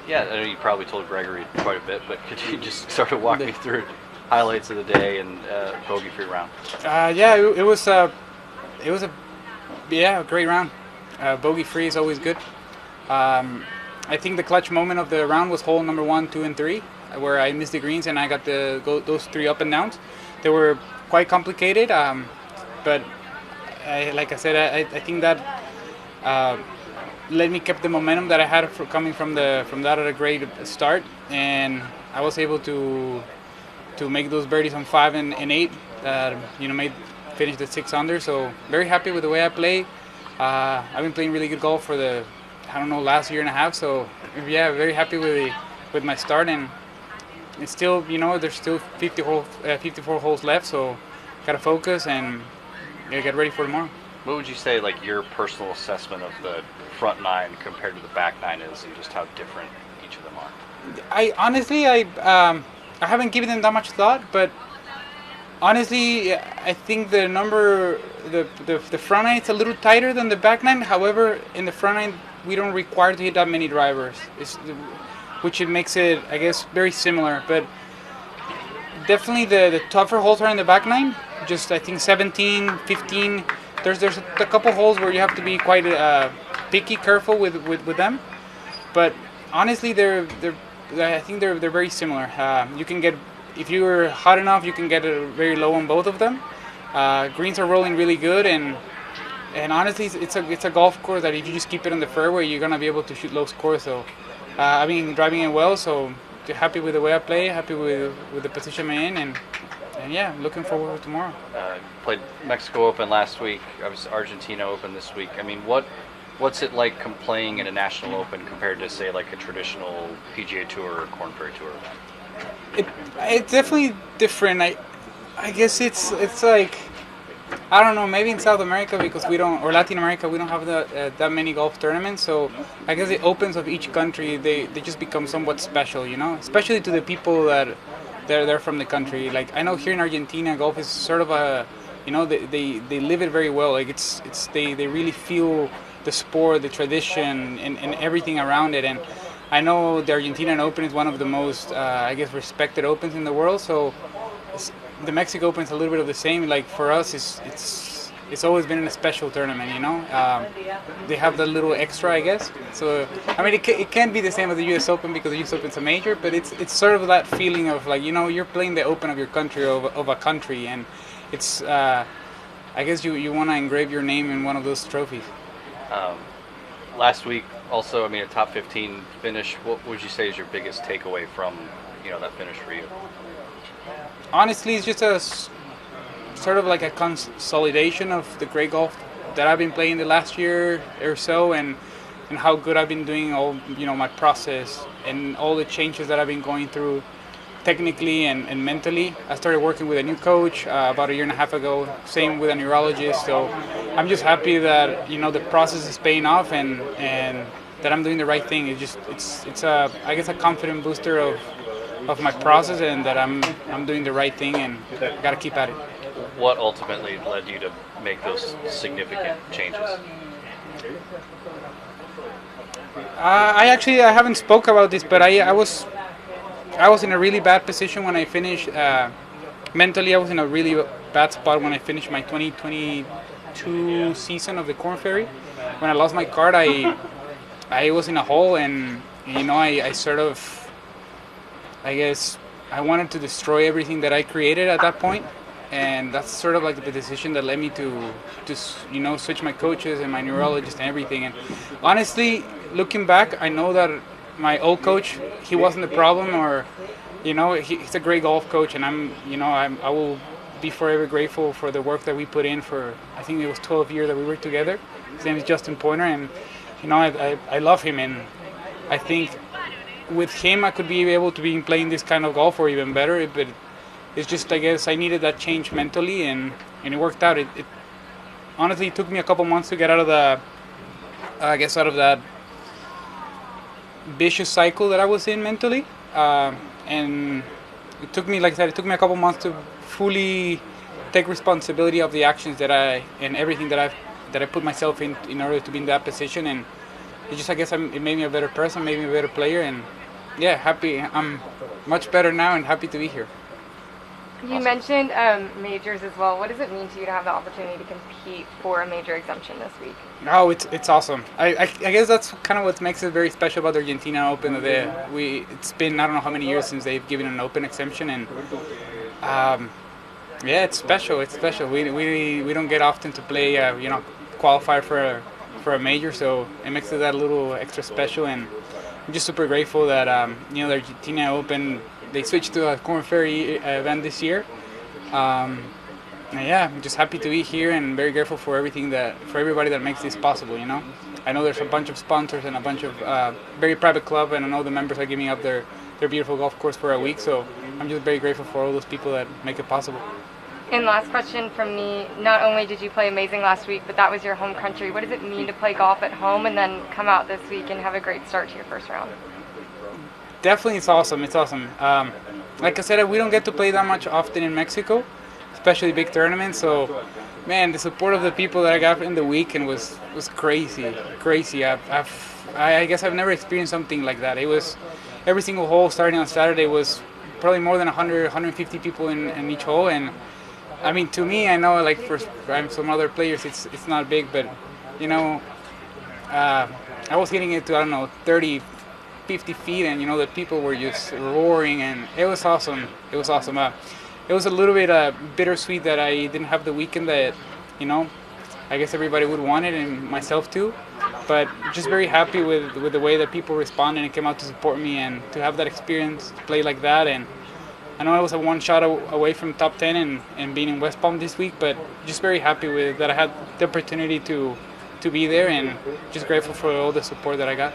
Yeah, I know you probably told Gregory quite a bit, but could you just sort of walk me through highlights of the day and bogey-free round? Yeah, it was a yeah, a great round. Bogey free is always good. I think the clutch moment of the round was hole number 1, 2, and 3, where I missed the greens and I got those 3 up and downs. They were quite complicated, but like I said, I think that let me keep the momentum that I had coming from that at a great start, and I was able to make those birdies on 5 and 8 that made finish the 6 under. So very happy with the way I play. I've been playing really good golf for the last year and a half. So yeah, very happy with my start, and it's still there's still 54 holes left. So gotta focus and get ready for tomorrow. What would you say, like, your personal assessment of the front 9 compared to the back 9 is, and just how different each of them are? I honestly, I haven't given them that much thought, but honestly, I think the front 9 is a little tighter than the back 9. However, in the front 9, we don't require to hit that many drivers, which it makes it, I guess, very similar. But definitely the tougher holes are in the back 9. Just I think 17, 15. There's a couple holes where you have to be quite picky, careful with them. But honestly, I think they're very similar. You can get, if you're hot enough, you can get it very low on both of them. Greens are rolling really good, and honestly, it's a golf course that if you just keep it in the fairway, you're gonna be able to shoot low scores. So I've been driving it well, so happy with the way I play, happy with the position I'm in, and yeah, looking forward to tomorrow. Played Mexico Open last week. Obviously Argentina Open this week. I mean, what's it like playing in a National Open compared to, say, like a traditional PGA Tour or Korn Ferry Tour? It's definitely different. I guess it's like, I don't know, maybe in South America, because we don't, or Latin America, we don't have that many golf tournaments. So I guess the Opens of each country, they just become somewhat special, especially to the people that they're from the country. Like, I know here in Argentina, golf is sort of a, they live it very well. Like they really feel the sport, the tradition, and everything around it. And I know the Argentinian Open is one of the most, I guess, respected Opens in the world. So the Mexico Open is a little bit of the same. Like, for us, it's always been a special tournament. They have that little extra, I guess. So I mean, it can't be the same as the U.S. Open, because the U.S. Open is a major, but it's sort of that feeling of, like, you're playing the Open of your country, of a country, and it's I guess you want to engrave your name in one of those trophies. Last week, also, I mean, a top 15 finish. What would you say is your biggest takeaway from that finish for you? Honestly, it's just a sort of like a consolidation of the great golf that I've been playing the last year or so, and how good I've been doing all my process and all the changes that I've been going through technically and mentally. I started working with a new coach about a year and a half ago, same with a neurologist. So I'm just happy that the process is paying off, and that I'm doing the right thing. It's a, I guess, a confident booster of my process, and that I'm doing the right thing, and I got to keep at it. What ultimately led you to make those significant changes? I haven't spoke about this, but I was in a really bad position when I finished. Mentally, I was in a really bad spot when I finished my 2022 season of the Korn Ferry. When I lost my card, I was in a hole, and I sort of, I guess, I wanted to destroy everything that I created at that point. And that's sort of like the decision that led me to switch my coaches and my neurologist and everything. And honestly, looking back, I know that my old coach, he wasn't the problem, or he's a great golf coach, and I will be forever grateful for the work that we put in for, I think it was 12 years that we worked together. His name is Justin Pointer, and I love him, and I think with him I could be able to be playing this kind of golf, or even better. But it's just, I guess, I needed that change mentally, and it worked out. It honestly took me a couple months to get out of out of that vicious cycle that I was in mentally, and it took me, like I said, a couple months to fully take responsibility of the actions and everything that I put myself in order to be in that position, and I guess it made me a better person, made me a better player, and yeah, happy. I'm much better now and happy to be here. You mentioned majors as well. What does it mean to you to have the opportunity to compete for a major exemption this week? Oh, it's awesome. I guess that's kind of what makes it very special about the Argentina Open. It's been, I don't know how many years since they've given an open exemption, and yeah, it's special. It's special. We don't get often to play, qualify for a major, so it makes it that a little extra special. And I'm just super grateful that the Argentina Open, they switched to a Korn Ferry event this year. And yeah, I'm just happy to be here and very grateful for everybody that makes this possible. I know there's a bunch of sponsors and a bunch of very private club, and I know the members are giving up their beautiful golf course for a week. So I'm just very grateful for all those people that make it possible. And last question from me, not only did you play amazing last week, but that was your home country. What does it mean to play golf at home and then come out this week and have a great start to your first round? Definitely, it's awesome. It's awesome. Like I said, we don't get to play that much often in Mexico, especially big tournaments. So, man, the support of the people that I got in the weekend was crazy. I guess I've never experienced something like that. It was every single hole starting on Saturday was probably more than 100, 150 people in each hole. And I mean, to me, I know like for some other players, it's not big, but I was hitting it to, I don't know, 30, 50 feet, and the people were just roaring, and it was awesome. It was awesome. It was a little bit bittersweet that I didn't have the weekend that I guess everybody would want it, and myself too. But just very happy with the way that people responded and came out to support me, and to have that experience, to play like that. And I know I was a one shot away from top 10 and being in West Palm this week, but just very happy with that I had the opportunity to be there, and just grateful for all the support that I got.